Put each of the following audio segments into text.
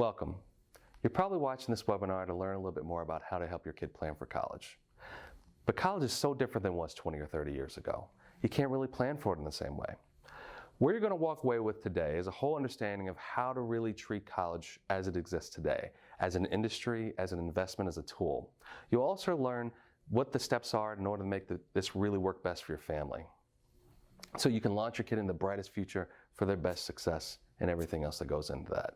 Welcome. You're probably watching this webinar to learn a little bit more about how to help your kid plan for college. But college is so different than it was 20 or 30 years ago. You can't really plan for it in the same way. What you're going to walk away with today is a whole understanding of how to really treat college as it exists today, as an industry, as an investment, as a tool. You'll also learn what the steps are in order to make this really work best for your family, so you can launch your kid in the brightest future for their best success and everything else that goes into that.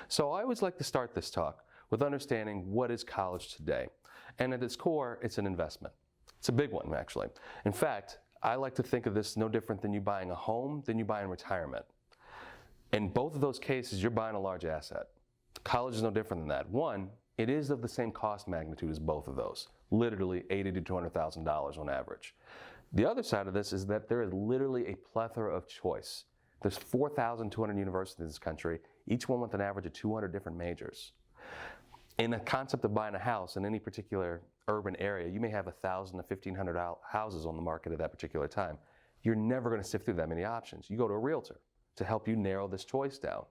So I always like to start this talk with understanding what is college today. And at its core, it's an investment. It's a big one, actually. In fact, I like to think of this no different than you buying a home than you buying retirement. In both of those cases, you're buying a large asset. College is no different than that. One, it is of the same cost magnitude as both of those, literally $80,000 to $200,000 on average. The other side of this is that there is literally a plethora of choice. There's 4,200 universities in this country, each one with an average of 200 different majors. In the concept of buying a house in any particular urban area, you may have 1,000 to 1,500 houses on the market at that particular time. You're never going to sift through that many options. You go to a realtor to help you narrow this choice down.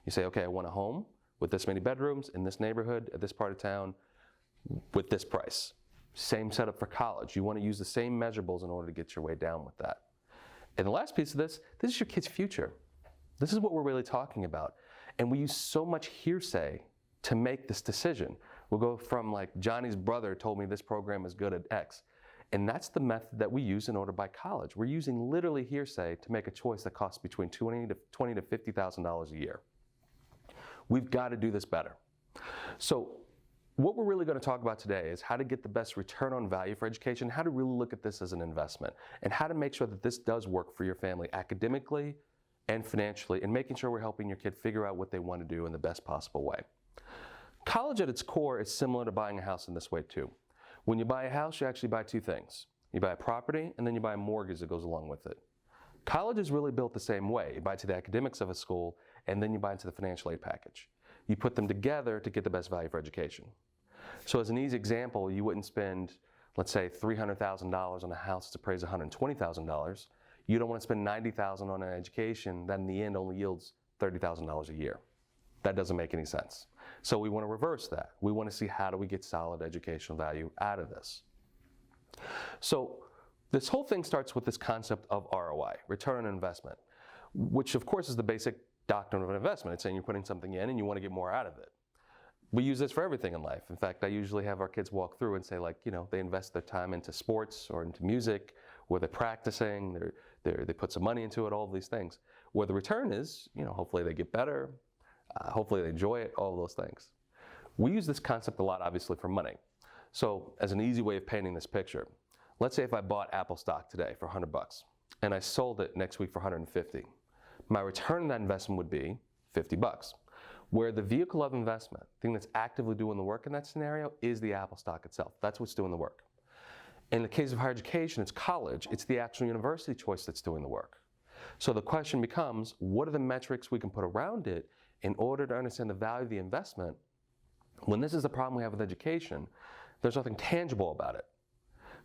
You say, okay, I want a home with this many bedrooms in this neighborhood at this part of town with this price. Same setup for college. You want to use the same measurables in order to get your way down with that. And the last piece of this is your kid's future. This is what we're really talking about. And we use so much hearsay to make this decision. We'll go from like, Johnny's brother told me this program is good at X. And that's the method that we use in order to buy college. We're using literally hearsay to make a choice that costs between $20,000 to $50,000 a year. We've got to do this better. So what we're really going to talk about today is how to get the best return on value for education, how to really look at this as an investment, and how to make sure that this does work for your family academically and financially, and making sure we're helping your kid figure out what they want to do in the best possible way. College at its core is similar to buying a house in this way too. When you buy a house, you actually buy two things. You buy a property, and then you buy a mortgage that goes along with it. College is really built the same way. You buy into the academics of a school, and then you buy into the financial aid package. You put them together to get the best value for education. So as an easy example, you wouldn't spend, let's say, $300,000 on a house that's appraised $120,000. You don't want to spend $90,000 on an education that in the end only yields $30,000 a year. That doesn't make any sense. So we want to reverse that. We want to see how do we get solid educational value out of this. So this whole thing starts with this concept of ROI, return on investment, which of course is the basic doctrine of an investment. It's saying you're putting something in and you want to get more out of it. We use this for everything in life. In fact, I usually have our kids walk through and say, like, they invest their time into sports or into music, or they're practicing, they put some money into it, all of these things. Where the return is, hopefully they get better, hopefully they enjoy it, all of those things. We use this concept a lot, obviously, for money. So as an easy way of painting this picture, let's say if I bought Apple stock today for $100 and I sold it next week for $150, my return on that investment would be $50. Where the vehicle of investment, the thing that's actively doing the work in that scenario, is the Apple stock itself. That's what's doing the work. In the case of higher education, it's college. It's the actual university choice that's doing the work. So the question becomes, what are the metrics we can put around it in order to understand the value of the investment? When this is the problem we have with education, there's nothing tangible about it.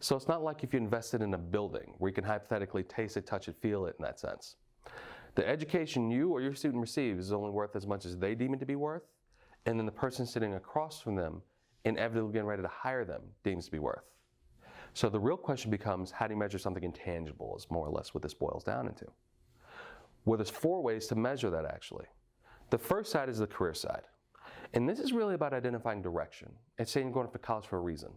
So it's not like if you invested in a building where you can hypothetically taste it, touch it, feel it in that sense. The education you or your student receives is only worth as much as they deem it to be worth, and then the person sitting across from them, inevitably getting ready to hire them, deems to be worth. So the real question becomes, how do you measure something intangible, is more or less what this boils down into. Well, there's 4 ways to measure that, actually. The first side is the career side. And this is really about identifying direction. It's saying you're going off to college for a reason.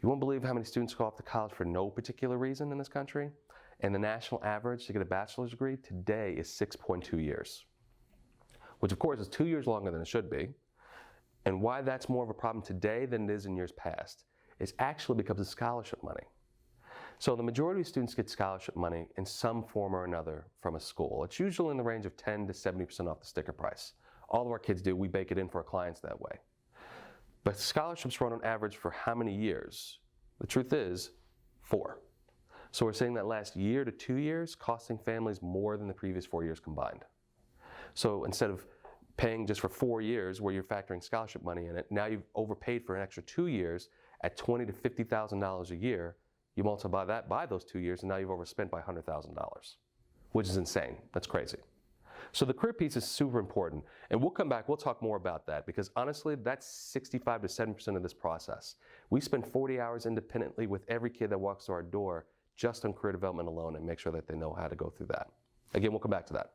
You won't believe how many students go off to college for no particular reason in this country. And the national average to get a bachelor's degree today is 6.2 years, which of course is 2 years longer than it should be. And why that's more of a problem today than it is in years past is actually because of scholarship money. So the majority of students get scholarship money in some form or another from a school. It's usually in the range of 10 to 70% off the sticker price. All of our kids do, we bake it in for our clients that way. But scholarships run on average for how many years? The truth is, 4. So we're saying that last year to 2 years costing families more than the previous 4 years combined. So instead of paying just for 4 years where you're factoring scholarship money in it, now you've overpaid for an extra 2 years at $20,000 to $50,000 a year. You multiply that by those 2 years and now you've overspent by $100,000, which is insane. That's crazy. So the career piece is super important, and we'll come back, we'll talk more about that, because honestly, that's 65 to 70% of this process. We spend 40 hours independently with every kid that walks through our door just on career development alone and make sure that they know how to go through that. Again, we'll come back to that.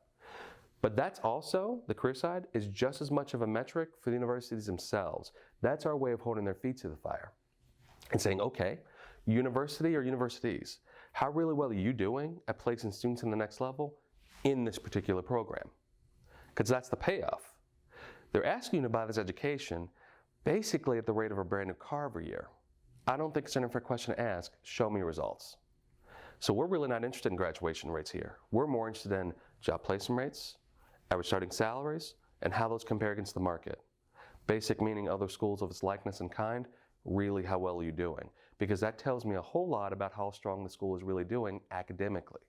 But that's also, the career side is just as much of a metric for the universities themselves. That's our way of holding their feet to the fire and saying, okay, university or universities, how really well are you doing at placing students in the next level in this particular program? Because that's the payoff. They're asking you to buy this education basically at the rate of a brand new car every year. I don't think it's an unfair question to ask, show me your results. So we're really not interested in graduation rates here. We're more interested in job placement rates, average starting salaries, and how those compare against the market. Basic meaning other schools of its likeness and kind, really how well are you doing? Because that tells me a whole lot about how strong the school is really doing academically.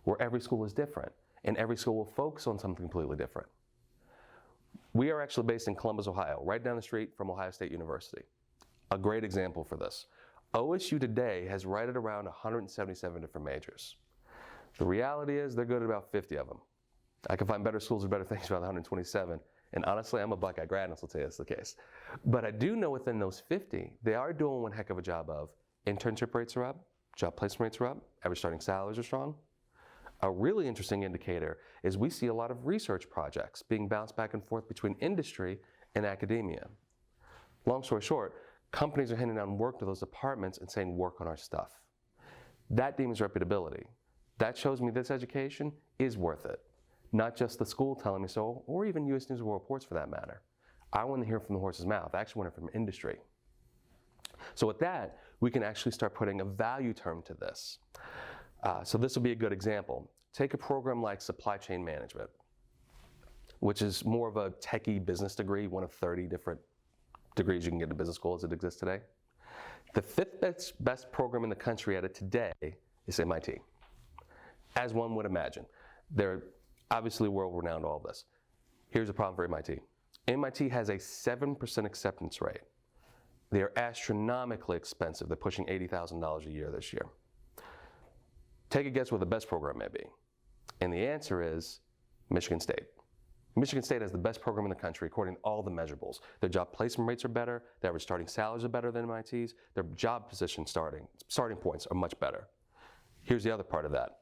Where every school is different, and every school will focus on something completely different. We are actually based in Columbus, Ohio, right down the street from Ohio State University. A great example for this. OSU today has right at around 177 different majors. The reality is they're good at about 50 of them. I can find better schools or better things about 127, and honestly, I'm a Buckeye grad, and I'll tell you that's the case. But I do know within those 50, they are doing one heck of a job of internship rates are up, job placement rates are up, average starting salaries are strong. A really interesting indicator is we see a lot of research projects being bounced back and forth between industry and academia. Long story short, companies are handing down work to those departments and saying, work on our stuff. That deems reputability. That shows me this education is worth it. Not just the school telling me so, or even U.S. News and World Reports for that matter. I want to hear from the horse's mouth. I actually want to hear from industry. So with that, we can actually start putting a value term to this. So this will be a good example. Take a program like supply chain management, which is more of a techie business degree, one of 30 different degrees you can get in business school as it exists today. The fifth best program in the country at it today is MIT, as one would imagine. They're obviously world-renowned, all of this. Here's a problem for MIT. MIT has a 7% acceptance rate. They are astronomically expensive. They're pushing $80,000 a year this year. Take a guess what the best program may be. And the answer is Michigan State. Michigan State has the best program in the country according to all the measurables. Their job placement rates are better, their average starting salaries are better than MIT's, their job position starting points are much better. Here's the other part of that.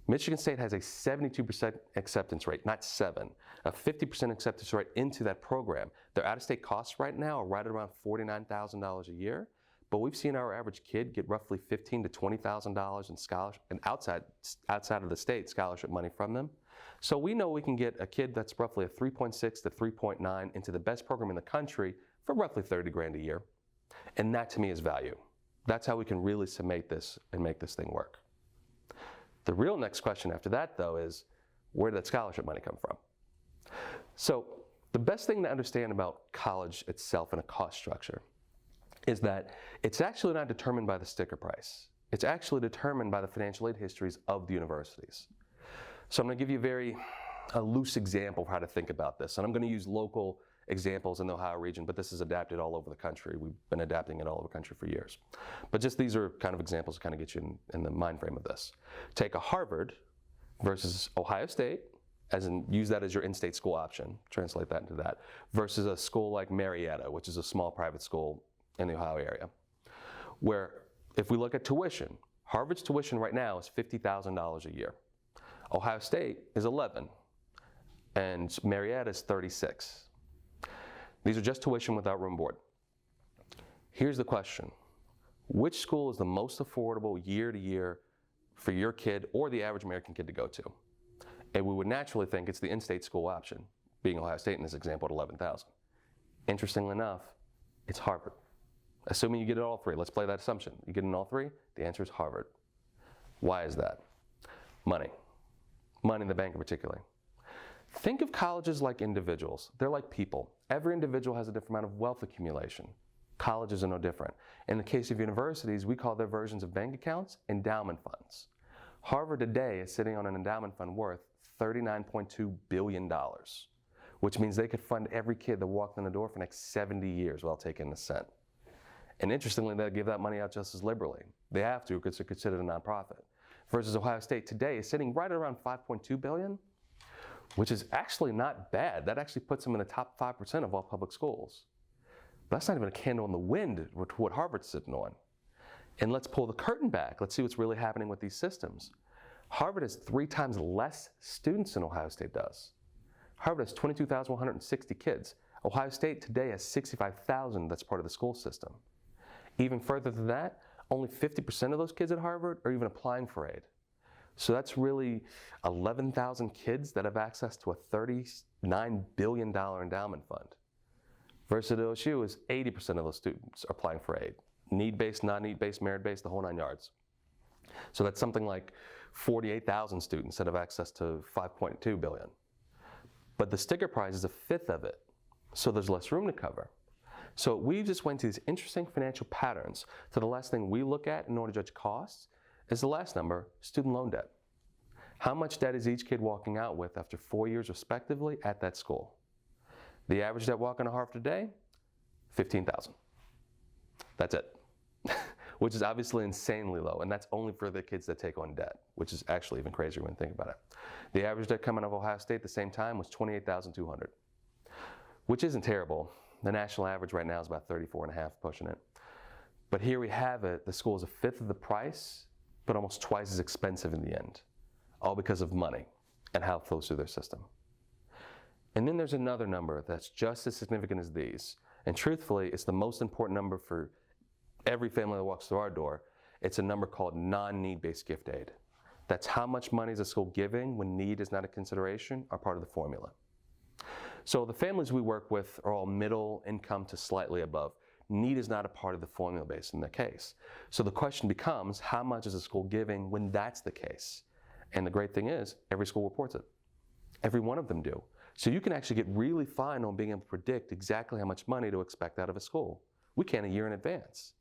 Michigan State has a 72% acceptance rate, not 7, a 50% acceptance rate into that program. Their out-of-state costs right now are right around $49,000 a year, but we've seen our average kid get roughly $15,000 to $20,000 in scholarship and outside of the state scholarship money from them. So we know we can get a kid that's roughly a 3.6 to 3.9 into the best program in the country for roughly 30 grand a year. And that to me is value. That's how we can really summate this and make this thing work. The real next question after that, though, is where did that scholarship money come from? So the best thing to understand about college itself and a cost structure is that it's actually not determined by the sticker price. It's actually determined by the financial aid histories of the universities. So I'm going to give you a loose example of how to think about this. And I'm going to use local examples in the Ohio region, but this is adapted all over the country. We've been adapting it all over the country for years. But just these are kind of examples to kind of get you in the mind frame of this. Take a Harvard versus Ohio State, as in use that as your in-state school option, translate that into that, versus a school like Marietta, which is a small private school in the Ohio area, where if we look at tuition, Harvard's tuition right now is $50,000 a year. Ohio State is 11, and Marietta is 36. These are just tuition without room and board. Here's the question. Which school is the most affordable year to year for your kid or the average American kid to go to? And we would naturally think it's the in-state school option, being Ohio State in this example at 11,000. Interestingly enough, it's Harvard. Assuming you get it all three, let's play that assumption. You get in all three, the answer is Harvard. Why is that? Money. Money in the bank in particular. Think of colleges like individuals. They're like people. Every individual has a different amount of wealth accumulation. Colleges are no different. In the case of universities, we call their versions of bank accounts endowment funds. Harvard today is sitting on an endowment fund worth $39.2 billion, which means they could fund every kid that walked in the door for the next 70 years without taking a cent. And interestingly, they give that money out just as liberally. They have to because they're considered a nonprofit. Versus Ohio State today is sitting right around $5.2 billion, which is actually not bad. That actually puts them in the top 5% of all public schools. But that's not even a candle in the wind to what Harvard's sitting on. And let's pull the curtain back. Let's see what's really happening with these systems. Harvard has 3 times less students than Ohio State does. Harvard has 22,160 kids. Ohio State today has 65,000 that's part of the school system. Even further than that, only 50% of those kids at Harvard are even applying for aid. So that's really 11,000 kids that have access to a $39 billion endowment fund. Versus at OSU is 80% of those students are applying for aid. Need-based, non-need-based, merit-based, the whole 9 yards. So that's something like 48,000 students that have access to $5.2 billion. But the sticker prize is a fifth of it, so there's less room to cover. So we just went to these interesting financial patterns. So the last thing we look at in order to judge costs is the last number, student loan debt. How much debt is each kid walking out with after 4 years respectively at that school? The average debt walking to Harvard today, $15,000. That's it. Which is obviously insanely low, and that's only for the kids that take on debt, which is actually even crazier when you think about it. The average debt coming out of Ohio State at the same time was $28,200, which isn't terrible. The national average right now is about 34.5, pushing it. But here we have it, the school is a fifth of the price, but almost twice as expensive in the end, all because of money and how it flows through their system. And then there's another number that's just as significant as these, and truthfully, it's the most important number for every family that walks through our door. It's a number called non-need-based gift aid. That's how much money is a school giving when need is not a consideration are part of the formula. So the families we work with are all middle income to slightly above. Need is not a part of the formula base in the case. So the question becomes, how much is a school giving when that's the case? And the great thing is, every school reports it. Every one of them do. So you can actually get really fine on being able to predict exactly how much money to expect out of a school. We can a year in advance.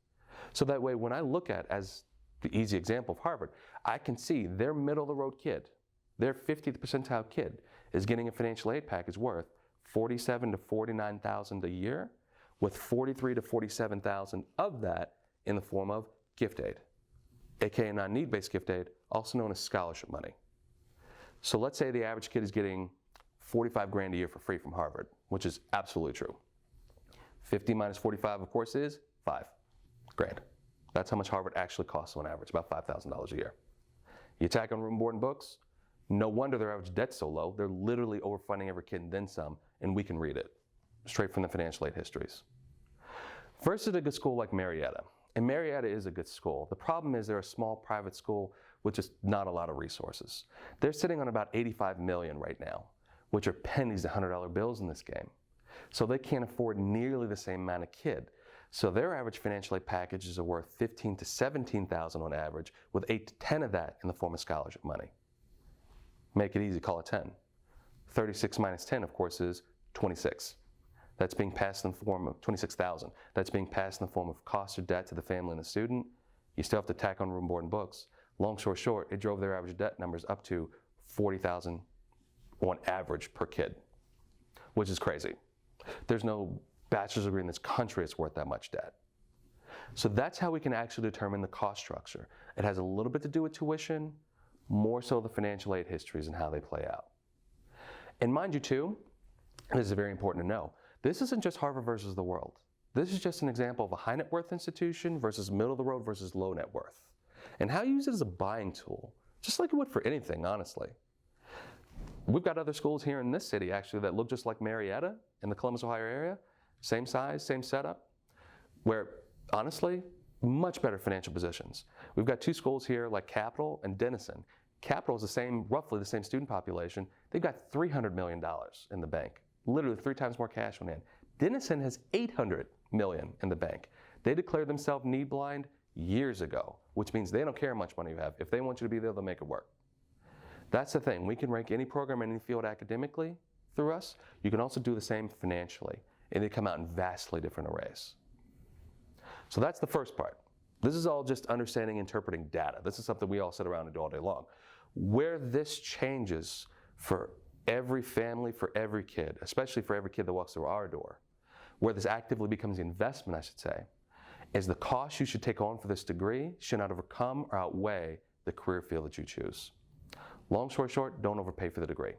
So that way, when I look at, as the easy example of Harvard, I can see their middle-of-the-road kid, their 50th percentile kid, is getting a financial aid package worth $47,000 to $49,000 a year, with $43,000 to $47,000 of that in the form of gift aid, aka non-need-based gift aid, also known as scholarship money. So let's say the average kid is getting $45,000 a year for free from Harvard, which is absolutely true. 50 minus 45, of course, is $5,000. That's how much Harvard actually costs on average, about $5,000 a year. You tack on room, board, and books, no wonder their average debt's so low. They're literally overfunding every kid and then some, and we can read it straight from the financial aid histories. Versus a good school like Marietta. And Marietta is a good school. The problem is they're a small private school with just not a lot of resources. They're sitting on about $85 million right now, which are pennies to $100 bills in this game. So they can't afford nearly the same amount of kid. So their average financial aid packages are worth $15,000 to $17,000 on average, with 8 to 10 of that in the form of scholarship money. Make it easy, call it 10. 36 minus 10, of course, is 26. That's being passed in the form of 26,000. That's being passed in the form of cost or debt to the family and the student. You still have to tack on room, board, and books. Long story short, it drove their average debt numbers up to $40,000 on average per kid, which is crazy. There's no bachelor's degree in this country that's worth that much debt. So that's how we can actually determine the cost structure. It has a little bit to do with tuition, more so the financial aid histories and how they play out. And mind you too, this is very important to know, this isn't just Harvard versus the world. This is just an example of a high net worth institution versus middle of the road versus low net worth. And how you use it as a buying tool, just like you would for anything, honestly. We've got other schools here in this city actually that look just like Marietta in the Columbus, Ohio area. Same size, same setup, where honestly, much better financial positions. We've got 2 schools here like Capital and Denison. Capital is the same, roughly the same student population. They've got $300 million in the bank, literally 3 times more cash on hand. Denison has $800 million in the bank. They declared themselves need blind years ago, which means they don't care how much money you have. If they want you to be there, they'll make it work. That's the thing. We can rank any program in any field academically through us. You can also do the same financially, and they come out in vastly different arrays. So that's the first part. This is all just understanding, interpreting data. This is something we all sit around and do all day long. Where this changes for every family, for every kid, especially for every kid that walks through our door, where this actively becomes the investment, I should say, is the cost you should take on for this degree should not overcome or outweigh the career field that you choose. Long story short, don't overpay for the degree.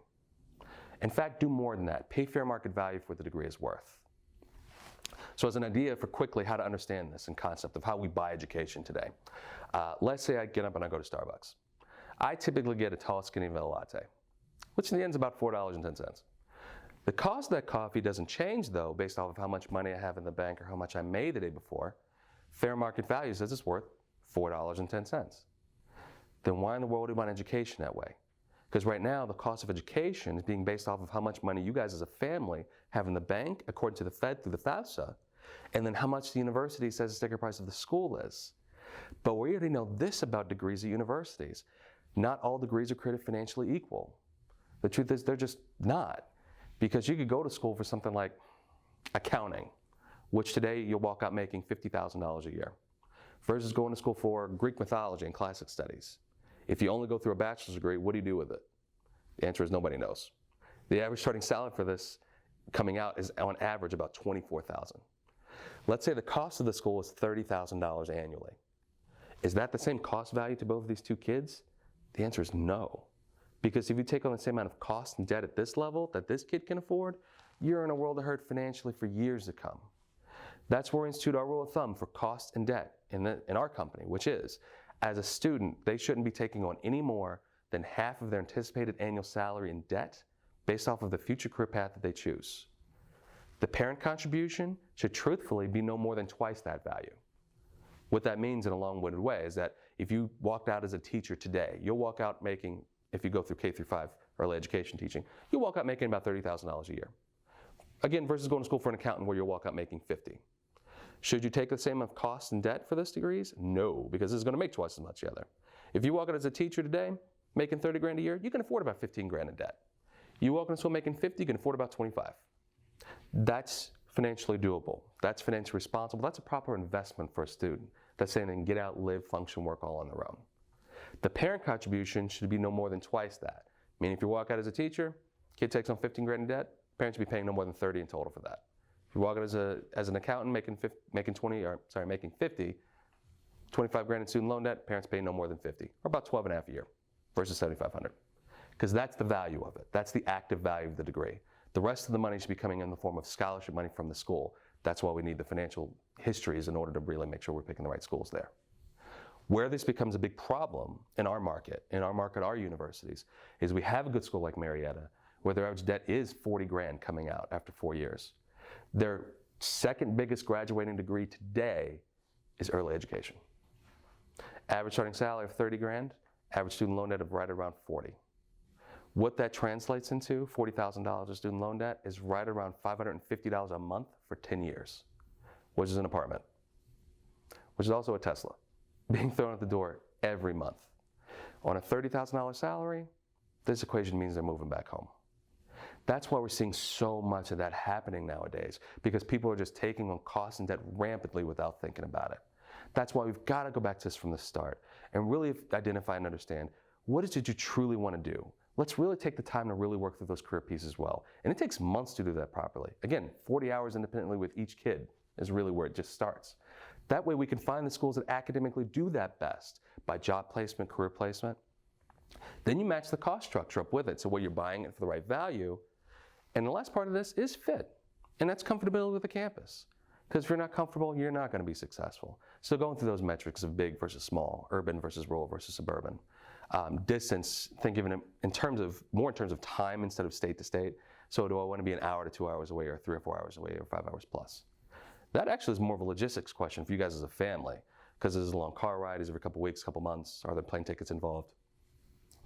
In fact, do more than that. Pay fair market value for what the degree is worth. So as an idea for quickly how to understand this and concept of how we buy education today, let's say I get up and I go to Starbucks. I typically get a tall, skinny vanilla latte, which in the end is about $4.10. The cost of that coffee doesn't change, though, based off of how much money I have in the bank or how much I made the day before. Fair market value says it's worth $4.10. Then why in the world do we want education that way? Because right now, the cost of education is being based off of how much money you guys as a family have in the bank, according to the Fed through the FAFSA, and then how much the university says the sticker price of the school is. But we already know this about degrees at universities. Not all degrees are created financially equal. The truth is they're just not. Because you could go to school for something like accounting, which today you'll walk out making $50,000 a year, versus going to school for Greek mythology and classic studies. If you only go through a bachelor's degree, what do you do with it? The answer is nobody knows. The average starting salary for this coming out is on average about $24,000. Let's say the cost of the school is $30,000 annually. Is that the same cost value to both of these two kids? The answer is no. Because if you take on the same amount of cost and debt at this level that this kid can afford, you're in a world of hurt financially for years to come. That's where we institute our rule of thumb for cost and debt in our company, which is, as a student, they shouldn't be taking on any more than half of their anticipated annual salary in debt based off of the future career path that they choose. The parent contribution should truthfully be no more than twice that value. What that means in a long-winded way is that if you walked out as a teacher today, you'll walk out making, if you go through K through 5 early education teaching, you'll walk out making about $30,000 a year. Again, versus going to school for an accountant where you'll walk out making $50,000. Should you take the same amount of cost and debt for this degrees? No, because it's going to make twice as much the other. If you walk out as a teacher today, making 30 grand a year, you can afford about 15 grand in debt. You walk into school making 50, you can afford about 25. That's financially doable. That's financially responsible. That's a proper investment for a student. That's saying they can get out, live, function, work all on their own. The parent contribution should be no more than twice that. Meaning if you walk out as a teacher, kid takes on 15 grand in debt, parents should be paying no more than 30 in total for that. If you walk out as an accountant making 50, 25 grand in student loan debt, parents pay no more than 50, or about 12 and a half a year versus 7,500. Because that's the value of it. That's the active value of the degree. The rest of the money should be coming in the form of scholarship money from the school. That's why we need the financial histories in order to really make sure we're picking the right schools there. Where this becomes a big problem in our market, our universities, is we have a good school like Marietta, where their average debt is 40 grand coming out after 4 years. Their second biggest graduating degree today is early education. Average starting salary of 30 grand, average student loan debt of right around 40. What that translates into, $40,000 of student loan debt, is right around $550 a month for 10 years, which is an apartment, which is also a Tesla, being thrown at the door every month. On a $30,000 salary, this equation means they're moving back home. That's why we're seeing so much of that happening nowadays, because people are just taking on costs and debt rampantly without thinking about it. That's why we've got to go back to this from the start and really identify and understand, what is it you truly want to do? Let's really take the time to really work through those career pieces well. And it takes months to do that properly. Again, 40 hours independently with each kid is really where it just starts. That way we can find the schools that academically do that best by job placement, career placement. Then you match the cost structure up with it, so where you're buying it for the right value. And the last part of this is fit, and that's comfortability with the campus. Because if you're not comfortable, you're not going to be successful. So going through those metrics of big versus small, urban versus rural versus suburban. Distance, think of it more in terms of time instead of state to state. So do I want to be an hour to 2 hours away, or 3 or 4 hours away, or 5 hours plus? That actually is more of a logistics question for you guys as a family, because there's a long car ride, is every couple weeks, couple months, are there plane tickets involved?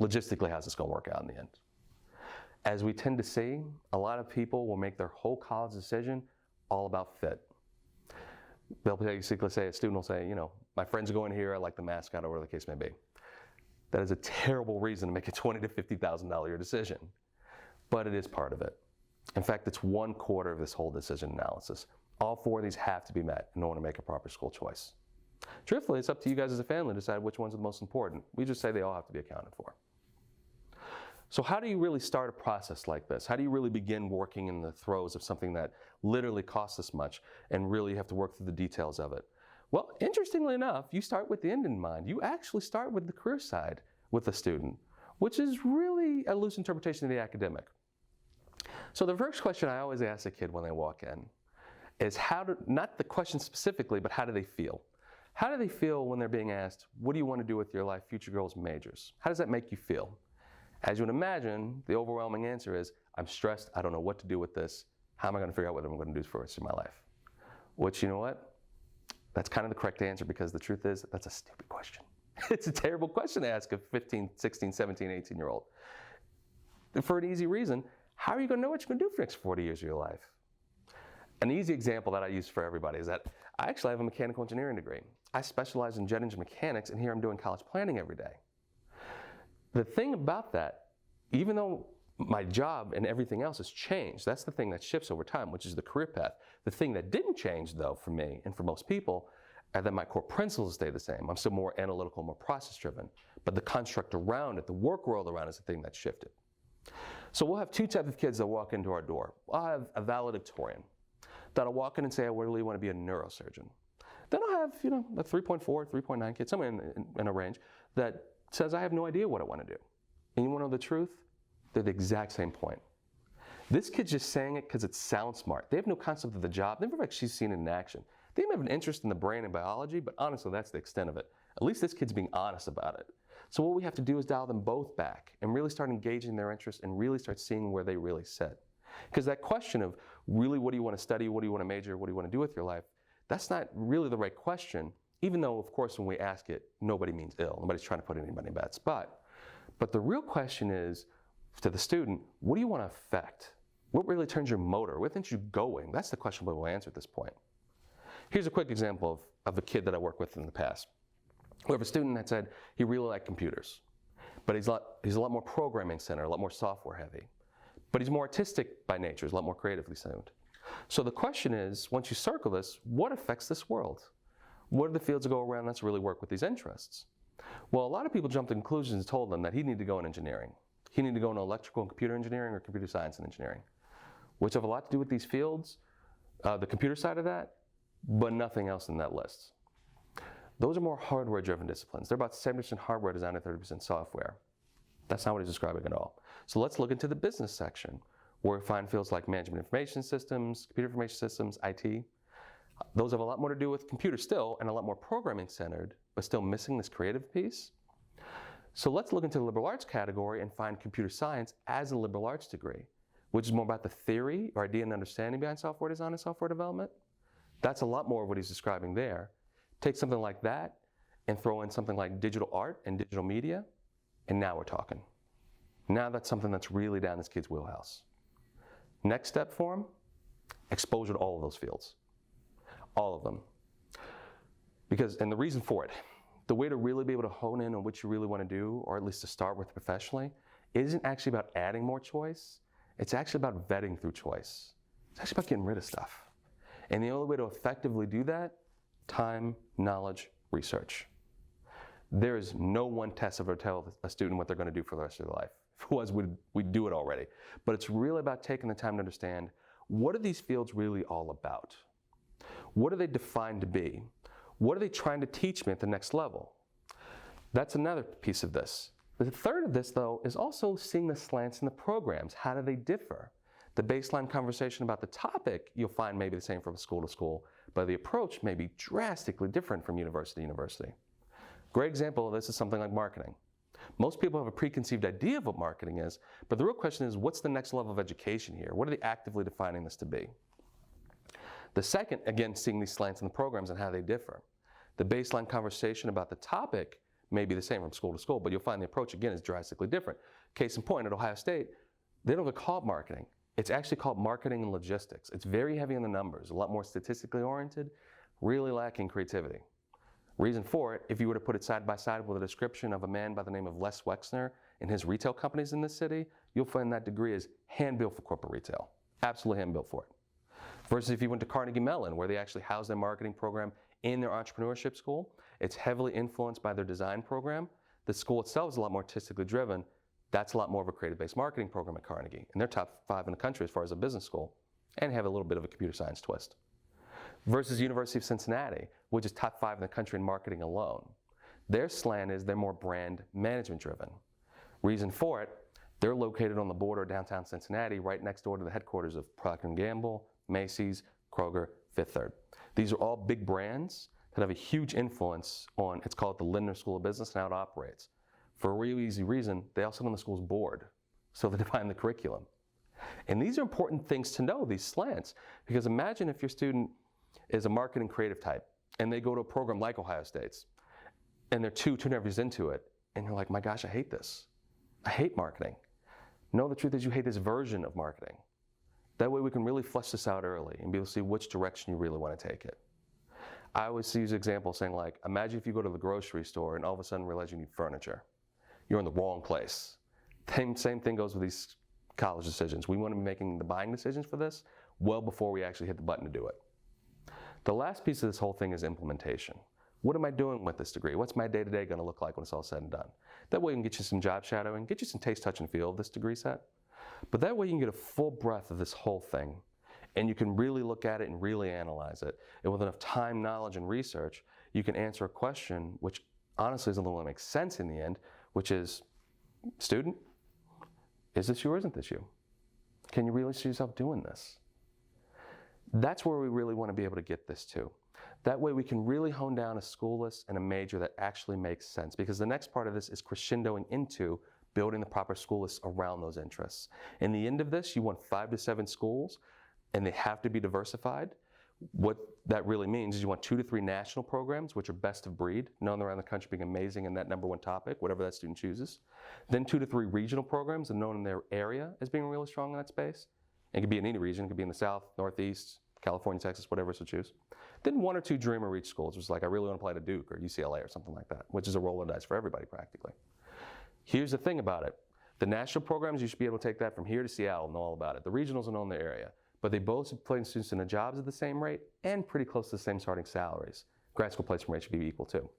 Logistically, how's this going to work out in the end? As we tend to see, a lot of people will make their whole college decision all about fit. They'll basically say, a student will say, my friend's going here, I like the mascot, or whatever the case may be. That is a terrible reason to make a $20,000 to $50,000 a year decision, but it is part of it. In fact, it's 1/4 of this whole decision analysis. All 4 of these have to be met in order to make a proper school choice. Truthfully, it's up to you guys as a family to decide which ones are the most important. We just say they all have to be accounted for. So how do you really start a process like this? How do you really begin working in the throes of something that literally costs this much and really have to work through the details of it? Well, interestingly enough, you start with the end in mind. You actually start with the career side with the student, which is really a loose interpretation of the academic. So the first question I always ask a kid when they walk in is not the question specifically, but how do they feel? How do they feel when they're being asked, what do you want to do with your life, future goals, majors? How does that make you feel? As you would imagine, the overwhelming answer is, I'm stressed, I don't know what to do with this. How am I going to figure out what I'm going to do for the rest of my life? Which, you know what? That's kind of the correct answer, because the truth is, that's a stupid question. It's a terrible question to ask a 15, 16, 17, 18-year-old. For an easy reason, how are you going to know what you're going to do for the next 40 years of your life? An easy example that I use for everybody is that I actually have a mechanical engineering degree. I specialize in jet engine mechanics, and here I'm doing college planning every day. The thing about that, even though my job and everything else has changed, that's the thing that shifts over time, which is the career path. The thing that didn't change, though, for me and for most people, are that my core principles stay the same. I'm still more analytical, more process-driven. But the construct around it, the work world around it, is the thing that shifted. So we'll have two types of kids that walk into our door. I'll have a valedictorian that'll walk in and say, I really want to be a neurosurgeon. Then I'll have, a 3.4, 3.9 kid, somewhere in a range, that says, I have no idea what I want to do. And you want to know the truth? They're the exact same point. This kid's just saying it because it sounds smart. They have no concept of the job. They've never actually seen it in action. They may have an interest in the brain and biology, but honestly, that's the extent of it. At least this kid's being honest about it. So what we have to do is dial them both back and really start engaging their interest and really start seeing where they really sit. Because that question of really, what do you want to study, what do you want to major, what do you want to do with your life, that's not really the right question, even though, of course, when we ask it, nobody means ill. Nobody's trying to put anybody in a bad spot. But the real question is, to the student, what do you want to affect? What really turns your motor? What gets you going? That's the question we'll answer at this point. Here's a quick example of a kid that I worked with in the past. We have a student that said he really liked computers, but he's a lot more programming centered, a lot more software heavy. But he's more artistic by nature, he's a lot more creatively sound. So the question is, once you circle this, what affects this world? What are the fields that go around that's really work with these interests? Well, a lot of people jumped to conclusions and told them that he needed to go in engineering. He needed to go into electrical and computer engineering or computer science and engineering, which have a lot to do with these fields, the computer side of that, but nothing else in that list. Those are more hardware-driven disciplines. They're about 70% hardware design and 30% software. That's not what he's describing at all. So let's look into the business section, where we find fields like management information systems, computer information systems, IT. Those have a lot more to do with computers still, and a lot more programming centered, but still missing this creative piece. So let's look into the liberal arts category and find computer science as a liberal arts degree, which is more about the theory or idea and understanding behind software design and software development. That's a lot more of what he's describing there. Take something like that and throw in something like digital art and digital media, and now we're talking. Now that's something that's really down this kid's wheelhouse. Next step for him, exposure to all of those fields. All of them. And the reason for it, the way to really be able to hone in on what you really want to do, or at least to start with professionally, isn't actually about adding more choice. It's actually about vetting through choice. It's actually about getting rid of stuff. And the only way to effectively do that, time, knowledge, research. There is no one test that will tell a student what they're going to do for the rest of their life. If it was, we'd do it already. But it's really about taking the time to understand, what are these fields really all about? What are they defined to be? What are they trying to teach me at the next level? That's another piece of this. The third of this, though, is also seeing the slants in the programs. How do they differ? The baseline conversation about the topic you'll find may be the same from school to school, but the approach may be drastically different from university to university. Great example of this is something like marketing. Most people have a preconceived idea of what marketing is, but the real question is, what's the next level of education here? What are they actively defining this to be? The second, again, seeing these slants in the programs and how they differ. The baseline conversation about the topic may be the same from school to school, but you'll find the approach, again, is drastically different. Case in point, at Ohio State, they don't call it marketing. It's actually called marketing and logistics. It's very heavy on the numbers, a lot more statistically oriented, really lacking creativity. Reason for it, if you were to put it side by side with a description of a man by the name of Les Wexner and his retail companies in this city, you'll find that degree is hand-built for corporate retail. Absolutely hand-built for it. Versus if you went to Carnegie Mellon, where they actually house their marketing program in their entrepreneurship school, it's heavily influenced by their design program. The school itself is a lot more artistically driven. That's a lot more of a creative-based marketing program at Carnegie. And they're top 5 in the country as far as a business school, and have a little bit of a computer science twist. Versus University of Cincinnati, which is top 5 in the country in marketing alone. Their slant is they're more brand management driven. Reason for it, They're located on the border of downtown Cincinnati, right next door to the headquarters of Procter & Gamble, Macy's, Kroger, Fifth Third. These are all big brands that have a huge influence on, it's called the Lindner School of Business and how it operates. For a really easy reason, they all sit on the school's board, so they define the curriculum. And these are important things to know, these slants, because imagine if your student is a marketing creative type and they go to a program like Ohio State's and they're two and a half years into it and you're like, my gosh, I hate this. I hate marketing. No, the truth is you hate this version of marketing. That way we can really flesh this out early and be able to see which direction you really want to take it. I always use examples saying like, imagine if you go to the grocery store and all of a sudden realize you need furniture. You're in the wrong place. Same thing goes with these college decisions. We want to be making the buying decisions for this well before we actually hit the button to do it. The last piece of this whole thing is implementation. What am I doing with this degree? What's my day-to-day going to look like when it's all said and done? That way we can get you some job shadowing, get you some taste, touch, and feel of this degree set. But that way you can get a full breadth of this whole thing and you can really look at it and really analyze it. And with enough time, knowledge, and research, you can answer a question which honestly is the one that makes sense in the end, which is, student, is this you or isn't this you? Can you really see yourself doing this? That's where we really want to be able to get this to. That way we can really hone down a school list and a major that actually makes sense, because the next part of this is crescendoing into building the proper school list around those interests. In the end of this, you want 5 to 7 schools, and they have to be diversified. What that really means is you want 2 to 3 national programs, which are best of breed, known around the country being amazing in that #1 topic, whatever that student chooses. Then 2 to 3 regional programs and known in their area as being really strong in that space. It could be in any region, it could be in the South, Northeast, California, Texas, whatever so choose. Then 1 or 2 dream or reach schools, which is like, I really want to apply to Duke or UCLA or something like that, which is a roll of the dice for everybody practically. Here's the thing about it. The national programs, you should be able to take that from here to Seattle and know all about it. The regionals are known in their area, but they both place students in the jobs at the same rate and pretty close to the same starting salaries. Grad school placement rate should be equal too.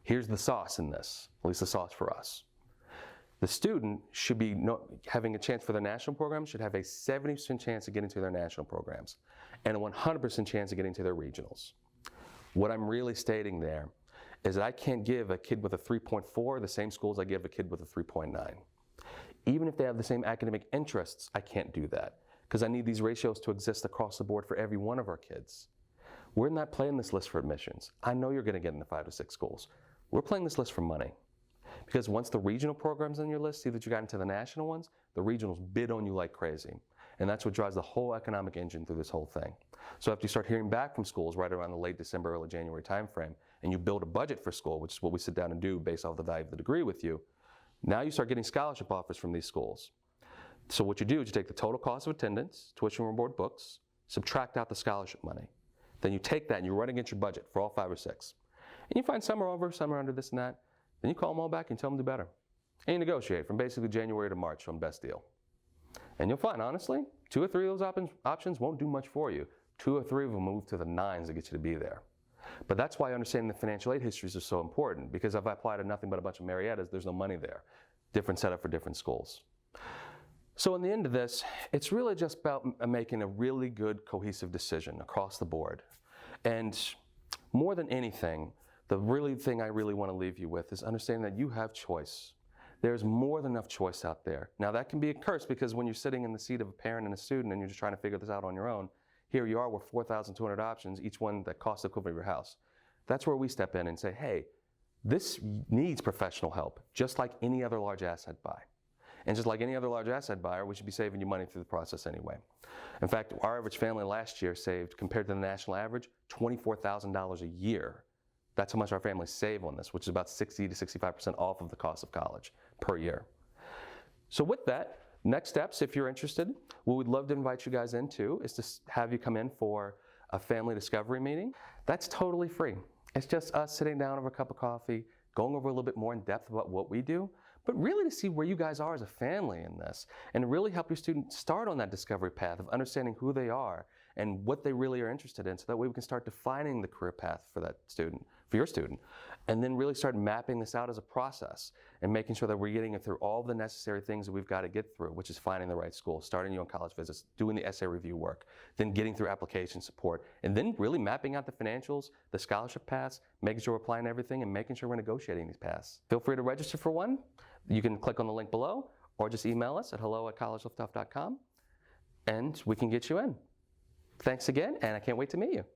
Here's the sauce in this, at least the sauce for us. The student should be having a chance for their national program, should have a 70% chance of getting to their national programs and a 100% chance of getting to their regionals. What I'm really stating there is that I can't give a kid with a 3.4 the same schools I give a kid with a 3.9. Even if they have the same academic interests, I can't do that because I need these ratios to exist across the board for every one of our kids. We're not playing this list for admissions. I know you're going to get into 5 to 6 schools. We're playing this list for money. Because once the regional programs on your list see that you got into the national ones, the regionals bid on you like crazy. And that's what drives the whole economic engine through this whole thing. So after you start hearing back from schools right around the late December, early January timeframe, and you build a budget for school, which is what we sit down and do based off the value of the degree with you, now you start getting scholarship offers from these schools. So what you do is you take the total cost of attendance, tuition and board books, subtract out the scholarship money. Then you take that and you run against your budget for all 5 or 6. And you find some are over, some are under this and that. Then you call them all back and tell them to do better. And you negotiate from basically January to March on best deal. And you'll find, honestly, 2 or 3 of those options won't do much for you. 2 or 3 of them move to the 9s to get you to be there. But that's why understanding the financial aid histories is so important, because if I apply to nothing but a bunch of Mariettas, there's no money there. Different setup for different schools. So in the end of this, it's really just about making a really good cohesive decision across the board. And more than anything, the really thing I really want to leave you with is understanding that you have choice. There's more than enough choice out there. Now that can be a curse because when you're sitting in the seat of a parent and a student and you're just trying to figure this out on your own, here you are with 4,200 options, each one that costs the equivalent of your house. That's where we step in and say, hey, this needs professional help, just like any other large asset buy. And just like any other large asset buyer, we should be saving you money through the process anyway. In fact, our average family last year saved, compared to the national average, $24,000 a year. That's how much our families save on this, which is about 60 to 65% off of the cost of college per year. So with that, next steps, if you're interested, what we'd love to invite you guys into is to have you come in for a family discovery meeting. That's totally free. It's just us sitting down over a cup of coffee, going over a little bit more in depth about what we do, but really to see where you guys are as a family in this and really help your students start on that discovery path of understanding who they are and what they really are interested in, so that way we can start defining the career path for that student, for your student, and then really start mapping this out as a process and making sure that we're getting it through all the necessary things that we've got to get through, which is finding the right school, starting you on college visits, doing the essay review work, then getting through application support, and then really mapping out the financials, the scholarship paths, making sure we're applying everything and making sure we're negotiating these paths. Feel free to register for one. You can click on the link below, or just email us at hello@collegeliftoff.com and we can get you in. Thanks again, and I can't wait to meet you.